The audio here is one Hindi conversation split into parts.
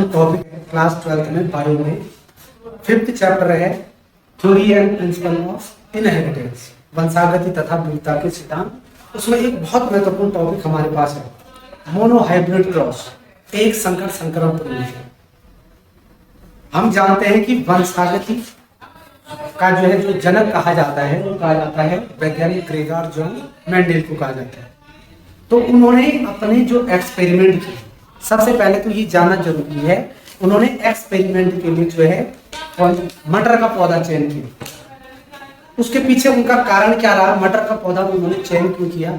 टॉपिक है क्लास 12th में बायो में 5th चैप्टर है theory and principle of inheritance, वंशागति तथा विविधता के सिद्धांत। उसमें एक बहुत महत्वपूर्ण टॉपिक हमारे पास है मोनोहाइब्रिड क्रॉस, एक संकर संकरण प्रयोग। हम जानते हैं कि वंशागति का जो जनक कहा जाता है वो कहा जाता है वैज्ञानिक ग्रेगर जॉन मेंडल को कहा जाता है। तो उन्होंने अपने जो एक्सपेरिमेंट किए, सबसे पहले तो ये जानना जरूरी है, उन्होंने एक्सपेरिमेंट के लिए जो है मटर का पौधा चयन किया। उसके पीछे उनका कारण क्या रहा, मटर का पौधा उन्होंने चयन क्यों किया?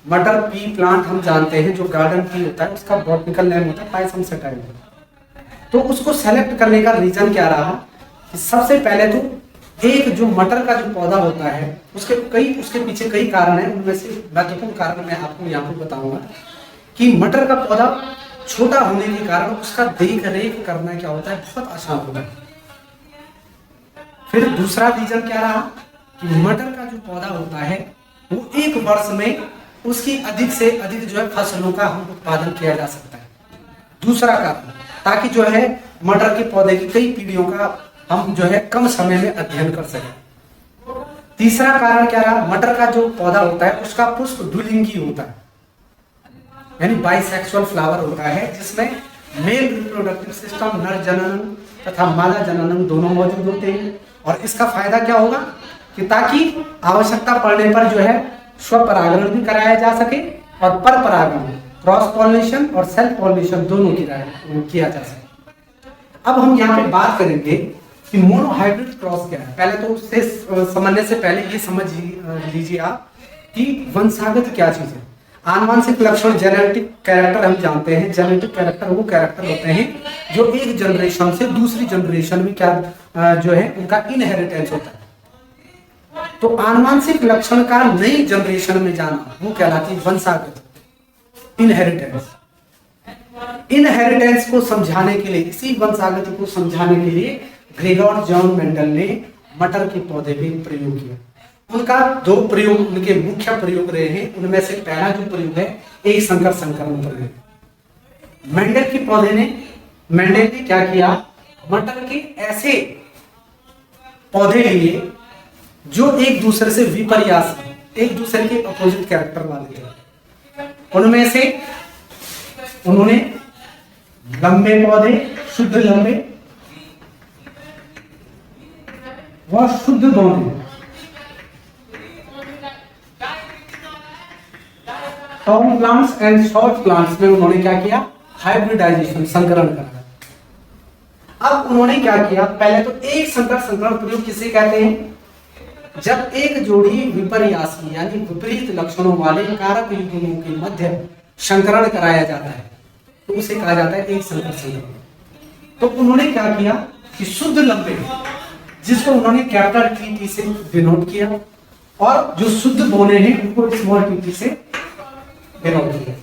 मटर पी प्लांट हम जानते हैं, जो गार्डन पी होता है उसका बॉटनिकल नेम होता है पायसम सटाइल। तो उसको सेलेक्ट करने का रीजन क्या रहा कि सबसे पहले तो एक जो मटर का जो पौधा होता है उसके पीछे कई कारण है। उनमें से महत्वपूर्ण कारण मैं आपको यहाँ पे बताऊंगा कि मटर का पौधा छोटा होने के कारण उसका देख रेख करना क्या होता है, बहुत आसान होता है। फिर दूसरा रीजन क्या रहा कि मटर का जो पौधा होता है वो एक वर्ष में उसकी अधिक से अधिक जो है फसलों का हम उत्पादन किया जा सकता है। दूसरा कारण, ताकि जो है मटर के पौधे की कई पीढ़ियों का हम जो है कम समय में अध्ययन कर सकें। तीसरा कारण क्या रहा, मटर का जो पौधा होता है उसका पुष्प द्विलिंगी होता है, यानी बाइसेक्सुअल फ्लावर होता है, जिसमें मेल रिप्रोडक्टिव सिस्टम नर जननम तथा मादा जननम दोनों मौजूद होते हैं। और इसका फायदा क्या होगा कि ताकि आवश्यकता पड़ने पर जो है स्वपरागण भी कराया जा सके और पर परागण क्रॉस पॉलिनेशन और सेल्फ पॉलिनेशन दोनों किया जा सके। अब हम यहाँ पे बात करेंगे कि मोनोहाइब्रिड क्रॉस क्या है। पहले तो उससे समझने से पहले ये समझ लीजिए आप कि वंशागत क्या चीज है। आनुवंशिक लक्षण जेनेटिक कैरेक्टर हम जानते हैं, जेनेटिक कैरेक्टर वो कैरेक्टर होते हैं जो एक जनरेशन से दूसरी जनरेशन में क्या जो है उनका इनहेरिटेंस होता है। तो आनुवंशिक लक्षण का नई जनरेशन में जाना वो कहलाती है वंशागत, इनहेरिटेंस। इनहेरिटेंस को समझाने के लिए, इसी वंशागति को समझाने के लिए ग्रेगर जॉन मेंडल ने मटर के पौधे पे प्रयोग किया। उनका दो प्रयोग, उनके मुख्य प्रयोग रहे हैं। उनमें से पहला जो प्रयोग है एक संकर संकरण प्रयोग। मेंडल ने क्या किया, मटर के ऐसे पौधे लिए जो एक दूसरे से विपर्यास, एक दूसरे के अपोजिट कैरेक्टर वाले थे। उनमें से उन्होंने लंबे पौधे, शुद्ध लंबे व शुद्ध बौने, tall plants and short plants में उन्होंने क्या किया, हाइब्रिडाइजेशन, संकरण करा। अब उन्होंने क्या किया, पहले तो एक संकर संकरण प्रयोग किसे कहते हैं, जब एक जोड़ी विपर्यासी यानी विपरीत लक्षणों वाले कारक युग्मों के मध्य संकरण कराया जाता है तो उसे कहा जाता है एक संकर संकरण। तो उन्होंने क्या किया कि शुद्ध लंबे, जिसको उन्होंने कैपिटल टी से डिनोट किया, और जो शुद्ध बोने हैं उनको स्मॉल टी से डिनोट किया।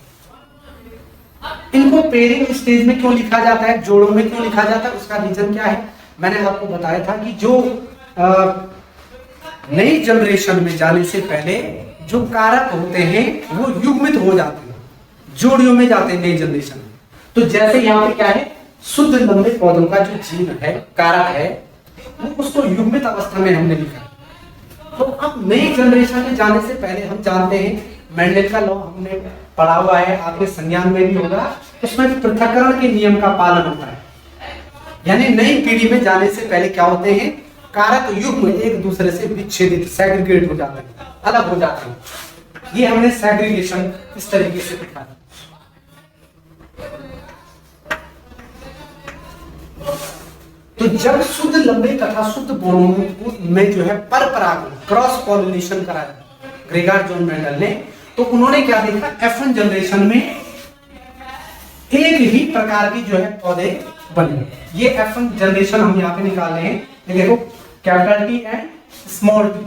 इनको पेयरिंग स्टेज में क्यों लिखा जाता है, जोड़ों में क्यों लिखा जाता है, उसका रीजन क्या है। मैंने आपको बताया था कि जो नई जनरेशन में जाने से पहले जो कारक होते हैं वो युग्मित हो जाते हैं, जोड़ियों में जाते हैं नई जनरेशन में। तो जैसे यहाँ पे क्या है, शुद्ध लंबे पौधों का जो जीन है, कारक है, वो उसको युग्मित अवस्था में हमने लिखा। तो अब नई जनरेशन में जाने से पहले हम जानते हैं मेंडल का लॉ हमने पढ़ा हुआ है, आपके संज्ञान में भी होगा, उसमें पृथक्करण के नियम का पालन होता है। यानी नई पीढ़ी में जाने से पहले क्या होते हैं, कारक युग्म एक दूसरे से विच्छेदित, सेग्रीगेट हो जाते हैं, अलग हो जाते हैं। ये हमने सेग्रीगेशन इस तरीके से दिखा। तो जब शुद्ध लंबे तथा शुद्ध बोनों में जो है पर परागण क्रॉस पॉलिनेशन कराया ग्रेगर जॉन मेंडल ने, तो उन्होंने क्या देखा, F1 जनरेशन में एक ही प्रकार की जो है पौधे बने। ये F1 जनरेशन हम यहाँ पे निकाल रहे हैं, ये देखो capital T and small T,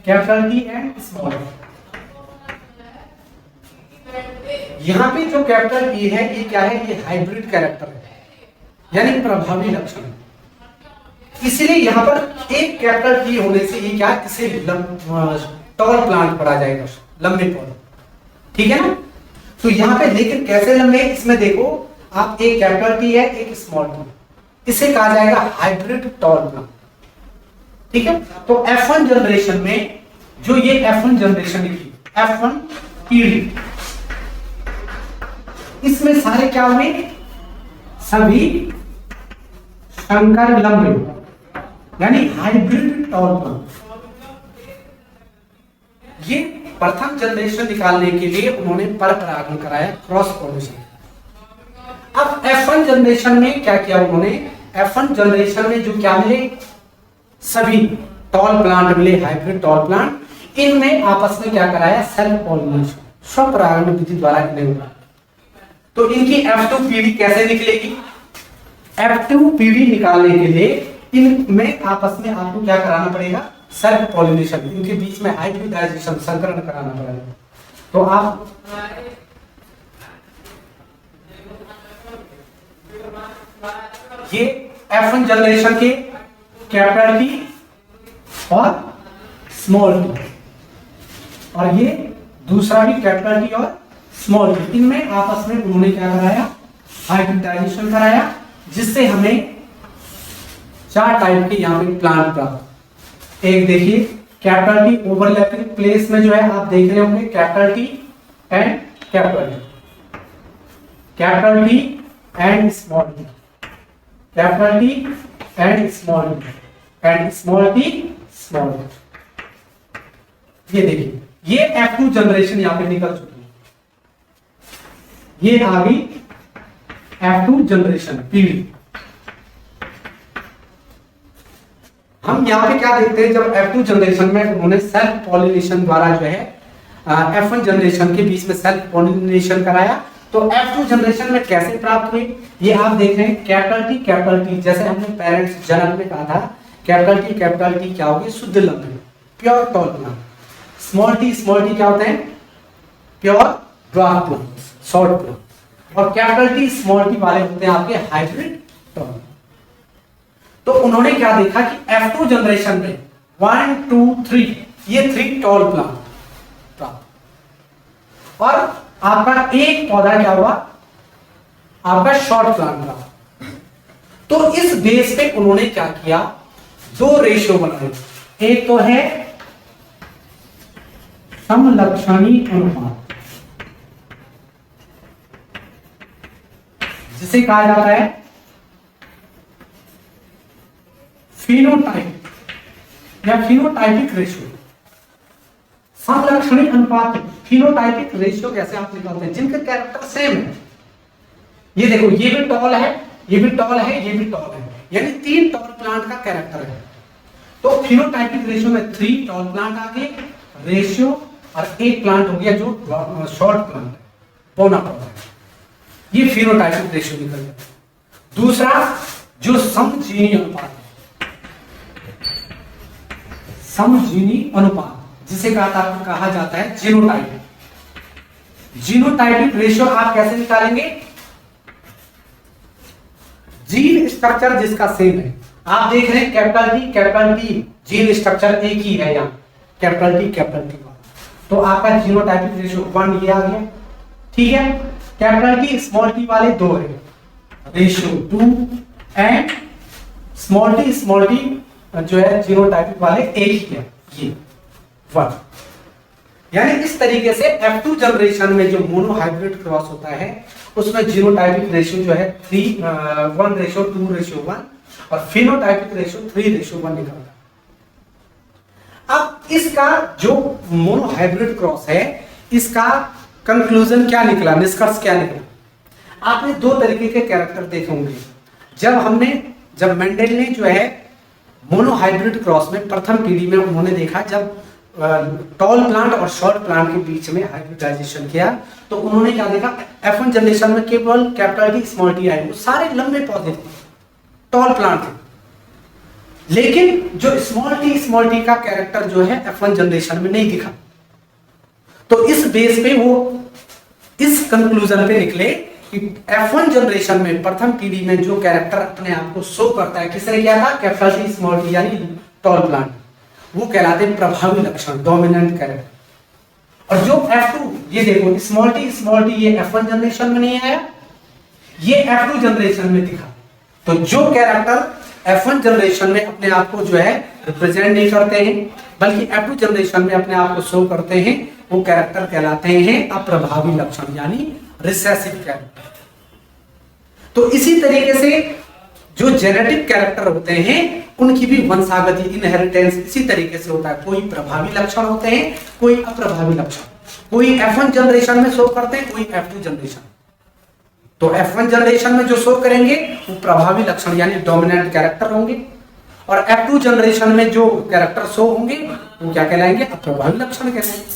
capital T and small T. यहाँ पे जो कैपिटल टी है ये क्या है, ये हाइब्रिड कैरेक्टर है, यानी प्रभावी लक्षण। इसलिए यहाँ पर एक कैपिटल टी होने से ये क्या, इसे टॉल प्लांट पढ़ा जाएगा, लंबे पौधे, ठीक है ना। तो यहाँ पे लेकिन कैसे लंबे, इसमें देखो आप एक कैपिटल टी है एक स्मॉल टी, इसे कहा जाएगा हाइब्रिड टॉल प्लांट। ठीक है, तो F1 जनरेशन में जो ये F1 जनरेशन निकली, F1 पीढ़ी, इसमें सारे क्या हुए, सभी संकर लंबे यानी हाइब्रिड टॉल प्लांट। ये प्रथम जनरेशन निकालने के लिए उन्होंने पर परागण कराया, क्रॉस पॉलिनेशन। अब F1 जनरेशन में क्या किया उन्होंने, F1 जनरेशन में जो क्या मिले, सभी टॉल प्लांट मिले, हाइब्रिड टॉल प्लांट। इनमें आपस में क्या कराया, सेल्फ पॉलिनेशन, स्वपरागण विधि द्वारा इन्हें हुआ। तो इनकी F2 पीढ़ी कैसे निकलेगी, F2 पीढ़ी निकालने के लिए इनमें आपस में आपको क्या कराना पड़ेगा, सेल्फ पॉलिनेशन, इनके बीच में हाइब्रिडाइजेशन, संकरण कराना पड़ेगा। तो आप ये F1 जनरेशन के कैपिटल टी और स्मॉल टी, और ये दूसरा भी कैपिटल टी और स्मॉल टी, इनमें आपस में उन्होंने क्या कराया, हाइब्रिडाइजेशन कराया, जिससे हमें 4 टाइप के यहाँ पे प्लांट प्राप्त। एक देखिए कैपिटल टी ओवरलैपिंग प्लेस में जो है आप देख रहे होंगे, capital T and capital T, capital T and small T, capital T and small T, and small T small T. ये देखिए ये F2 जनरेशन यहाँ पे निकल चुकी है, ये आ गई F2 जनरेशन पीढ़ी। हम यहाँ पे क्या देखते हैं, जब F2 जनरेशन में उन्होंने सेल्फ पॉलिनेशन द्वारा जो है F1 जनरेशन के बीच में सेल्फ पॉलिनेशन कराया, तो F2 जनरेशन में कैसे प्राप्त हुई, ये आप देख रहे हैं, कैपिटल टी, जैसे हमने पेरेंट्स जनक में कहा था, कैपिटल टी क्या होगी, शुद्ध लंबे, pure tall plant. Small T क्या होते हैं, pure dwarf plant, short plant. और कैपिटल टी स्मॉल टी वाले होते हैं आपके हाइब्रिड टॉल। तो उन्होंने क्या देखा कि F2 जनरेशन में 1 2 3 ये 3 टॉल प्लांट प्राप्त, और आपका एक पौधा क्या हुआ, आपका शॉर्ट प्लांट रहा। तो इस बेस पे उन्होंने क्या किया, 2 रेशियो बनाए। एक तो है समलक्षणी अनुपात, जिसे कहा जाता है फिनोटाइप या फिनोटाइपिक रेशियो। समलक्षणी अनुपात, फिनोटाइपिक रेशियो कैसे आप निकालते हैं, जिनके कैरेक्टर सेम है। ये देखो ये भी टॉल है, ये भी टॉल है, ये भी टॉल है, यानी 3 टॉल प्लांट का कैरेक्टर है। तो फिनोटाइपिक रेशियो में 3 टॉल प्लांट आ गए रेशियो, और एक प्लांट हो गया जो शॉर्ट प्लांट है, पौना पौधा है। ये फिनोटाइपिक रेशियो निकल गया। दूसरा जो समजीनी अनुपात, समजीनी अनुपात जिसे कहा जाता है जीनोटाइप। जीनोटाइपिक रेशियो आप कैसे निकालेंगे, जीन स्ट्रक्चर जिसका सेम है। आप देख रहे हैं कैपिटल टी जीन स्ट्रक्चर एक ही है, यहाँ कैपिटल टी तो आपका जीनोटाइपिक रेशियो 1 ये आ गया। ठीक है, कैपिटल टी स्मॉल टी वाले 2 है, रेशियो 2, एंड स्मॉल टी जो है जीनोटाइपिक वाले एक ही है, ये 1। यानी इस तरीके से F2 जनरेशन में जो मोनोहाइब्रिड क्रॉस होता है उसमें जीनोटाइपिक रेशियो जो है 1:2:1 और फिनोटाइपिक रेशियो 3:1 निकलता है। अब इसका जो मोनोहाइब्रिड क्रॉस है, इसका कंक्लूजन क्या निकला, निष्कर्ष क्या निकला। आपने 2 तरीके के कैरेक्टर देखे होंगे। जब मेंडल ने जो है मोनोहाइब्रिड क्रॉस में प्रथम पीढ़ी में उन्होंने देखा, जब टॉल प्लांट और शॉर्ट प्लांट के बीच में हाइब्रिडाइजेशन किया, तो उन्होंने क्या देखा, F1 जनरेशन में केवल कैपिटल टी स्मॉल टी आए, वो सारे लंबे पौधे थे, टॉल प्लांट थे। लेकिन जो स्मॉल टी का कैरेक्टर जो है F1 जनरेशन में नहीं दिखा। तो इस बेस पे वो इस कंक्लूजन पे निकले कि F1 जनरेशन में प्रथम पीढ़ी में जो कैरेक्टर अपने आप को शो करता है, किसने किया था, कैपिटल टी स्मॉल टी यानी टॉल प्लांट, वो कहलाते प्रभावी लक्षण, डोमिनेंट कैरेक्टर। और जो F2, ये देखो स्मॉल टी ये F1 जनरेशन में नहीं आया, ये F2 जनरेशन में दिखा। तो जो कैरेक्टर F1 जनरेशन में अपने आप को जो है रिप्रेजेंट नहीं करते हैं, बल्कि F2 जनरेशन में अपने आप को शो करते हैं, वो कैरेक्टर कहलाते हैं अप्रभावी लक्षण, यानी रिसेसिव कैरेक्टर। तो इसी तरीके से जो जेनेटिक कैरेक्टर होते हैं उनकी भी वंशागति, इनहेरिटेंस इसी तरीके से होता है। कोई प्रभावी लक्षण होते हैं, कोई अप्रभावी लक्षण। कोई F1 जनरेशन में शो करते हैं, कोई F2 जनरेशन। तो F1 जनरेशन में जो शो करेंगे वो प्रभावी लक्षण यानी डोमिनेंट कैरेक्टर होंगे, और F2 जनरेशन में जो कैरेक्टर शो होंगे वो क्या कहलाएंगे, अप्रभावी लक्षण कहलाएंगे।